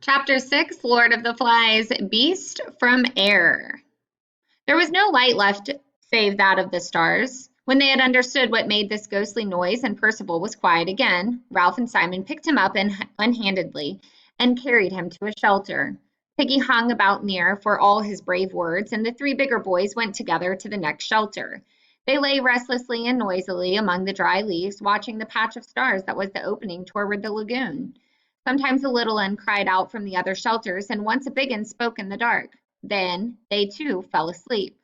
Chapter 6, Lord of the Flies, Beast from Air. There was no light left save that of the stars. When they had understood what made this ghostly noise and Percival was quiet again, Ralph and Simon picked him up unhandedly and carried him to a shelter. Piggy hung about near for all his brave words, and the three bigger boys went together to the next shelter. They lay restlessly and noisily among the dry leaves, watching the patch of stars that was the opening toward the lagoon. Sometimes a little one cried out from the other shelters, and once a big one spoke in the dark. Then they too fell asleep.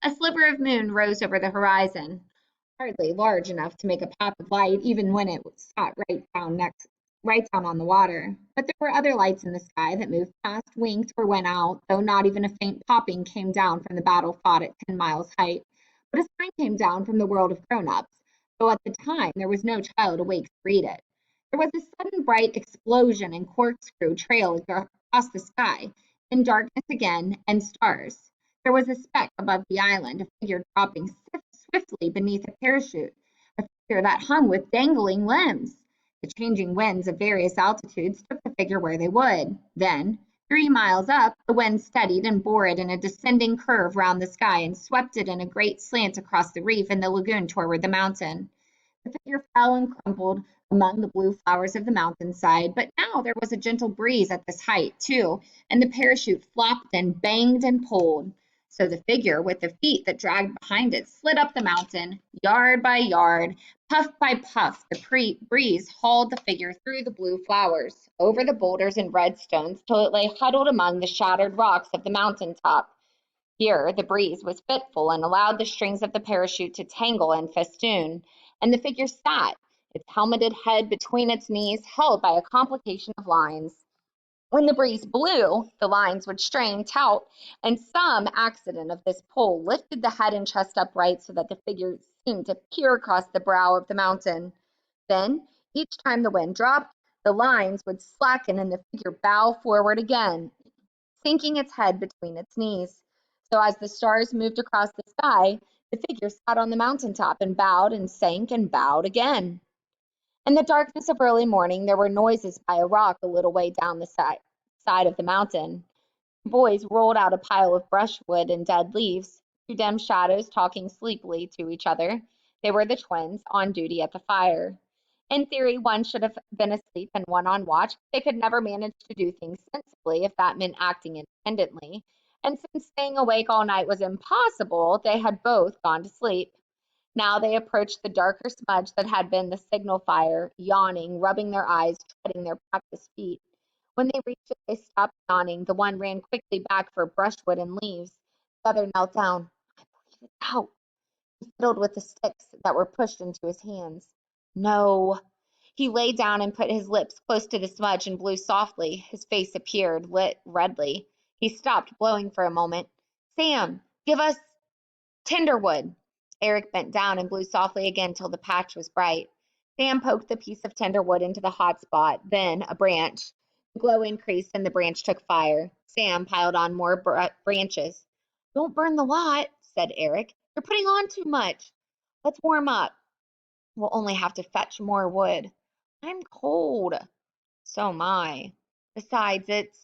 A sliver of moon rose over the horizon, hardly large enough to make a path of light even when it sat right down on the water. But there were other lights in the sky that moved past, winked, or went out, though not even a faint popping came down from the battle fought at 10 miles height. But a sign came down from the world of grown-ups, though at the time there was no child awake to read it. There was a sudden bright explosion and corkscrew trail across the sky, then darkness again, and stars. There was a speck above the island, a figure dropping swiftly beneath a parachute, a figure that hung with dangling limbs. The changing winds of various altitudes took the figure where they would. Then, 3 miles up, the wind steadied and bore it in a descending curve round the sky and swept it in a great slant across the reef and the lagoon toward the mountain. The figure fell and crumpled among the blue flowers of the mountainside, but now there was a gentle breeze at this height, too, and the parachute flopped and banged and pulled. So the figure, with the feet that dragged behind it, slid up the mountain, yard by yard, puff by puff. The breeze hauled the figure through the blue flowers, over the boulders and red stones, till it lay huddled among the shattered rocks of the mountain top. Here the breeze was fitful and allowed the strings of the parachute to tangle and festoon, and the figure sat, its helmeted head between its knees, held by a complication of lines. When the breeze blew, the lines would strain taut, and some accident of this pull lifted the head and chest upright so that the figure seemed to peer across the brow of the mountain. Then, each time the wind dropped, the lines would slacken and the figure bow forward again, sinking its head between its knees. So as the stars moved across the sky, the figure sat on the mountaintop and bowed and sank and bowed again. In the darkness of early morning, there were noises by a rock a little way down the side of the mountain. The boys rolled out a pile of brushwood and dead leaves, two dim shadows talking sleepily to each other. They were the twins on duty at the fire. In theory, one should have been asleep and one on watch. They could never manage to do things sensibly if that meant acting independently. And since staying awake all night was impossible, they had both gone to sleep. Now they approached the darker smudge that had been the signal fire, yawning, rubbing their eyes, treading their practiced feet. When they reached it, they stopped yawning. The one ran quickly back for brushwood and leaves. The other knelt down. I believe it's out. He fiddled with the sticks that were pushed into his hands. No. He lay down and put his lips close to the smudge and blew softly. His face appeared, lit redly. He stopped blowing for a moment. Sam, give us tenderwood. Eric bent down and blew softly again till the patch was bright. Sam poked the piece of tenderwood into the hot spot, then a branch. The glow increased and the branch took fire. Sam piled on more branches. Don't burn the lot, said Eric. You're putting on too much. Let's warm up. We'll only have to fetch more wood. I'm cold. So am I. Besides, it's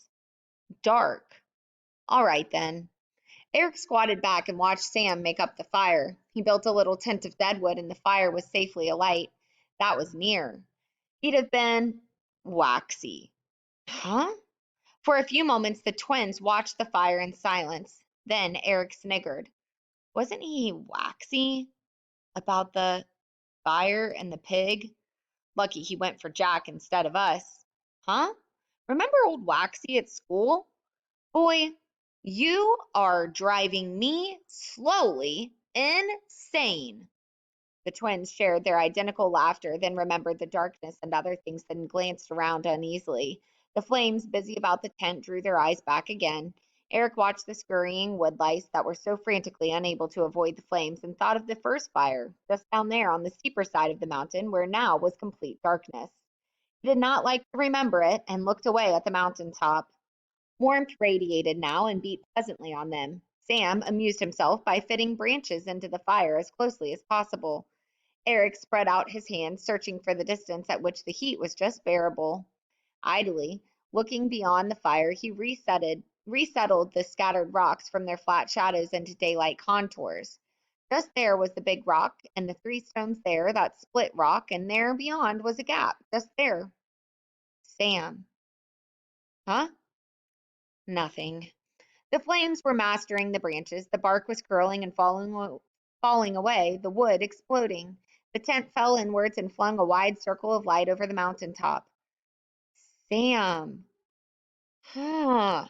dark. All right then. Eric squatted back and watched Sam make up the fire. He built a little tent of deadwood and the fire was safely alight. That was near. He'd have been waxy. Huh? For a few moments the twins watched the fire in silence. Then Eric sniggered. Wasn't he waxy about the fire and the pig? Lucky he went for Jack instead of us. Huh? Remember old Waxy at school? Boy, you are driving me slowly insane. The twins shared their identical laughter, then remembered the darkness and other things and glanced around uneasily. The flames busy about the tent drew their eyes back again. Eric watched the scurrying woodlice that were so frantically unable to avoid the flames and thought of the first fire, just down there on the steeper side of the mountain where now was complete darkness. He did not like to remember it and looked away at the mountain top. Warmth radiated now and beat pleasantly on them. Sam amused himself by fitting branches into the fire as closely as possible. Eric spread out his hands, searching for the distance at which the heat was just bearable. Idly, Looking beyond the fire, he resettled the scattered rocks from their flat shadows into daylight contours. Just there was the big rock, and the three stones there, that split rock, and there beyond was a gap. Just there. Sam. Huh? Nothing. The flames were mastering the branches, the bark was curling and falling away, the wood exploding. The tent fell inwards and flung a wide circle of light over the mountain top. Sam. Huh.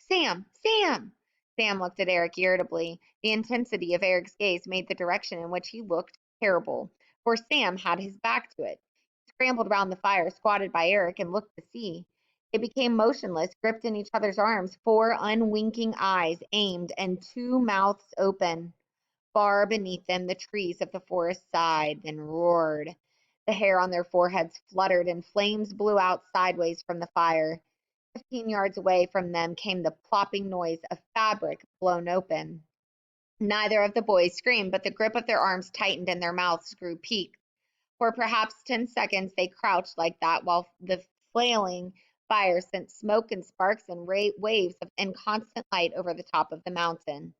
Sam! Sam! Sam looked at Eric irritably. The intensity of Eric's gaze made the direction in which he looked terrible, for Sam had his back to it. He scrambled around the fire, squatted by Eric, and looked to see. They became motionless, gripped in each other's arms, four unwinking eyes aimed and two mouths open. Far beneath them, the trees of the forest sighed, then roared. The hair on their foreheads fluttered, and flames blew out sideways from the fire. 15 yards away from them came the plopping noise of fabric blown open. Neither of the boys screamed, but the grip of their arms tightened and their mouths grew peaked. For perhaps 10 seconds they crouched like that while the flailing fire sent smoke and sparks and waves of inconstant light over the top of the mountain.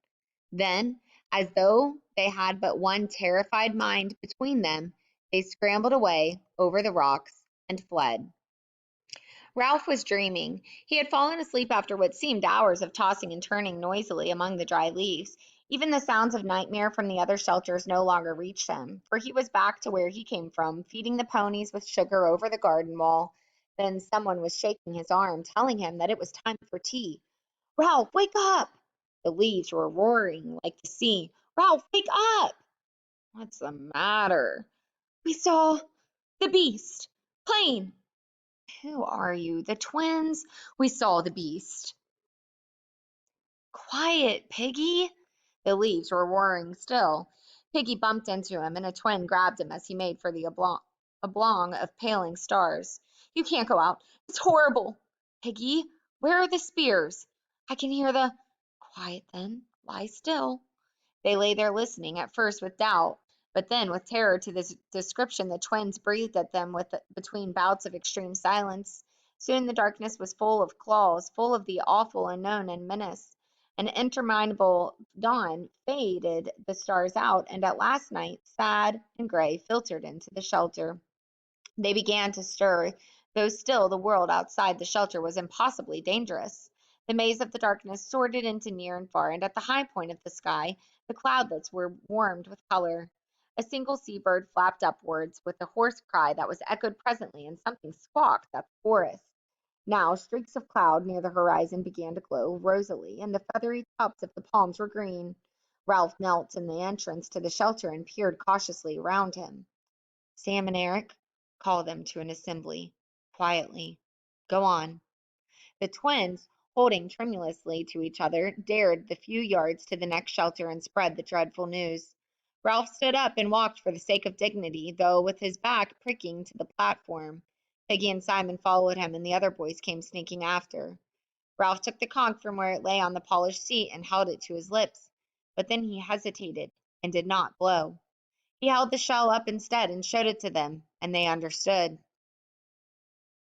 Then, as though they had but one terrified mind between them, they scrambled away over the rocks and fled. Ralph was dreaming. He had fallen asleep after what seemed hours of tossing and turning noisily among the dry leaves. Even the sounds of nightmare from the other shelters no longer reached him, for he was back to where he came from, feeding the ponies with sugar over the garden wall. Then someone was shaking his arm, telling him that it was time for tea. Ralph, wake up! The leaves were roaring like the sea. Ralph, wake up! What's the matter? We saw the beast. Plain. Who are you? The twins? We saw the beast. Quiet, Piggy. The leaves were roaring still. Piggy bumped into him, and a twin grabbed him as he made for the oblong of paling stars. You can't go out. It's horrible. Piggy, where are the spears? I can hear the... Quiet then. Lie still. They lay there listening, at first with doubt, but then with terror to this description the twins breathed at them between bouts of extreme silence. Soon the darkness was full of claws, full of the awful unknown and menace. An interminable dawn faded the stars out, and at last night, sad and gray, filtered into the shelter. They began to stir, though still the world outside the shelter was impossibly dangerous. The maze of the darkness sorted into near and far, and at the high point of the sky the cloudlets were warmed with color. A single seabird flapped upwards with a hoarse cry that was echoed presently, and something squawked at the forest. Now streaks of cloud near the horizon began to glow rosily, and the feathery tops of the palms were green. Ralph knelt in the entrance to the shelter and peered cautiously around him. Sam and Eric, call them to an assembly. Quietly. Go on. The twins, holding tremulously to each other, dared the few yards to the next shelter and spread the dreadful news. Ralph stood up and walked for the sake of dignity, though with his back pricking to the platform. Peggy and Simon followed him, and the other boys came sneaking after. Ralph took the conch from where it lay on the polished seat and held it to his lips, but then he hesitated and did not blow. He held the shell up instead and showed it to them, and they understood.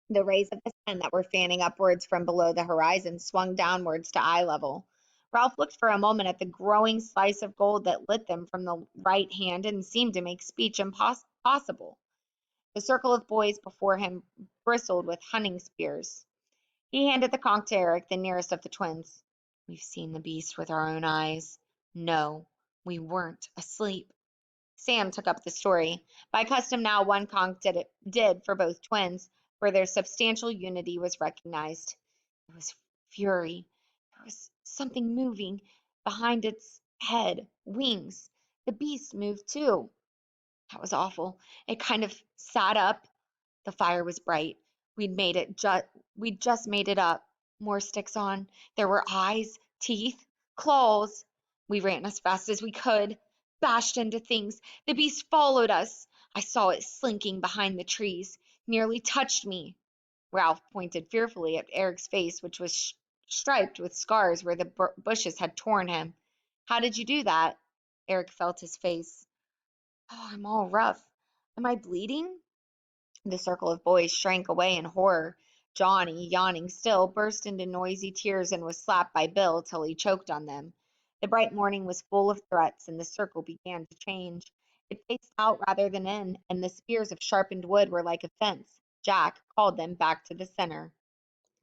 The rays of the sun that were fanning upwards from below the horizon swung downwards to eye level. Ralph looked for a moment at the growing slice of gold that lit them from the right hand and seemed to make speech impossible. The circle of boys before him bristled with hunting spears. He handed the conch to Eric, the nearest of the twins. We've seen the beast with our own eyes. No, we weren't asleep. Sam took up the story. By custom now one conch did for both twins, for their substantial unity was recognized. It was fury. There was something moving behind its head, wings. The beast moved too. That was awful. It kind of sat up. The fire was bright. We'd just made it up. More sticks on. There were eyes, teeth, claws. We ran as fast as we could, bashed into things. The beast followed us. I saw it slinking behind the trees. Nearly touched me. Ralph pointed fearfully at Eric's face, which was striped with scars where the bushes had torn him. How did you do that? Eric felt his face. Oh, I'm all rough. Am I bleeding? The circle of boys shrank away in horror. Johnny, yawning still, burst into noisy tears and was slapped by Bill till he choked on them. The bright morning was full of threats, and the circle began to change. It faced out rather than in, and the spears of sharpened wood were like a fence. Jack called them back to the center.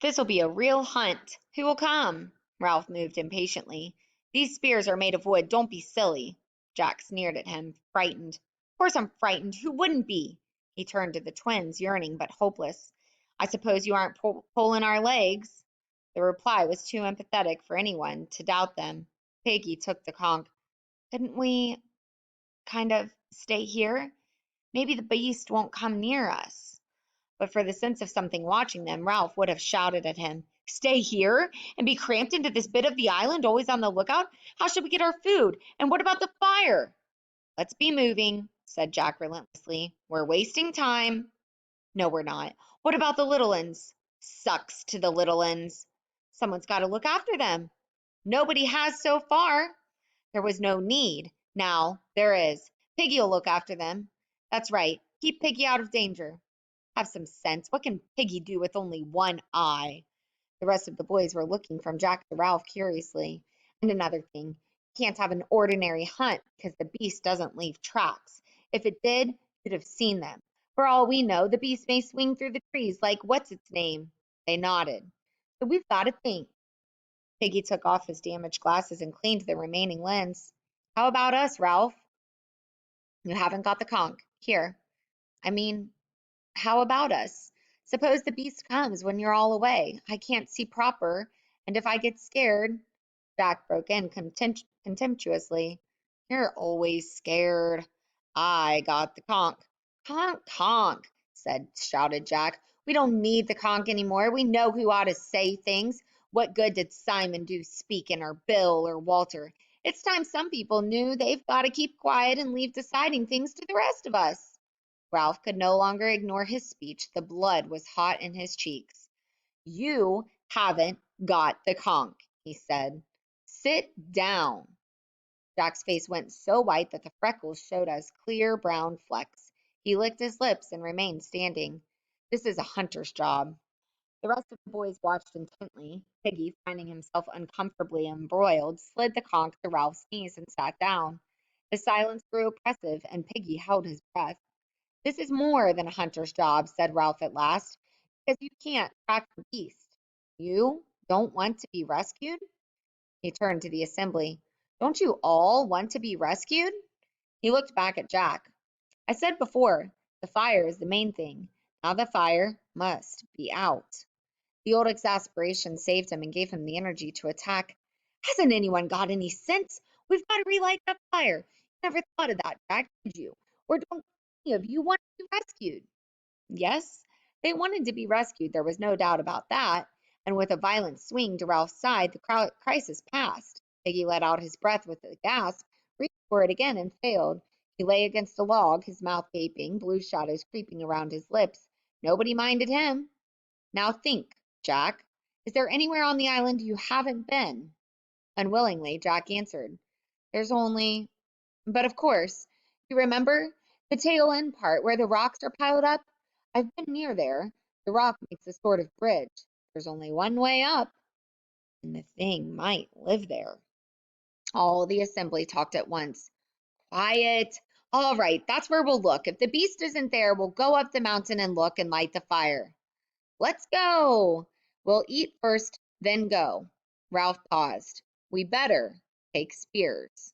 This'll be a real hunt. Who will come? Ralph moved impatiently. These spears are made of wood. Don't be silly. Jack sneered at him, frightened. Of course I'm frightened. Who wouldn't be? He turned to the twins, yearning but hopeless. I suppose you aren't pulling our legs? The reply was too emphatic for anyone to doubt them. Piggy took the conch. Couldn't we kind of stay here? Maybe the beast won't come near us. But for the sense of something watching them, Ralph would have shouted at him. Stay here and be cramped into this bit of the island, always on the lookout? How should we get our food? And what about the fire? Let's be moving, said Jack relentlessly. We're wasting time. No, we're not. What about the little uns? Sucks to the little uns. Someone's got to look after them. Nobody has so far. There was no need. Now there is. Piggy'll look after them. That's right. Keep Piggy out of danger. Have some sense. What can Piggy do with only one eye? The rest of the boys were looking from Jack to Ralph curiously. And another thing, you can't have an ordinary hunt because the beast doesn't leave tracks. If it did, you'd have seen them. For all we know, the beast may swing through the trees like what's its name? They nodded. So we've got to think. Piggy took off his damaged glasses and cleaned the remaining lens. How about us, Ralph? You haven't got the conch. Here. I mean, how about us? Suppose the beast comes when you're all away. I can't see proper, and if I get scared, Jack broke in contemptuously. You're always scared. I got the conch. Conch, conch, shouted Jack. We don't need the conch anymore. We know who ought to say things. What good did Simon do speaking, or Bill, or Walter? It's time some people knew they've got to keep quiet and leave deciding things to the rest of us. Ralph could no longer ignore his speech. The blood was hot in his cheeks. You haven't got the conch, he said. Sit down. Jack's face went so white that the freckles showed as clear brown flecks. He licked his lips and remained standing. This is a hunter's job. The rest of the boys watched intently. Piggy, finding himself uncomfortably embroiled, slid the conch to Ralph's knees and sat down. The silence grew oppressive, and Piggy held his breath. This is more than a hunter's job, said Ralph at last, because you can't track the beast. You don't want to be rescued? He turned to the assembly. Don't you all want to be rescued? He looked back at Jack. I said before, the fire is the main thing. Now the fire must be out. The old exasperation saved him and gave him the energy to attack. Hasn't anyone got any sense? We've got to relight that fire. You never thought of that, Jack, did you? Or don't any of you want to be rescued? Yes, they wanted to be rescued, there was no doubt about that, and with a violent swing to Ralph's side, the crisis passed. Piggy let out his breath with a gasp, reached for it again, and failed. He lay against a log, his mouth gaping, blue shadows creeping around his lips. Nobody minded him. Now think, Jack. Is there anywhere on the island you haven't been? Unwillingly, Jack answered. There's only... But of course, you remember the tail end part where the rocks are piled up? I've been near there. The rock makes a sort of bridge. There's only one way up, and the thing might live there. All the assembly talked at once. Quiet. All right, that's where we'll look. If the beast isn't there, we'll go up the mountain and look and light the fire. Let's go. We'll eat first, then go. Ralph paused. We better take spears.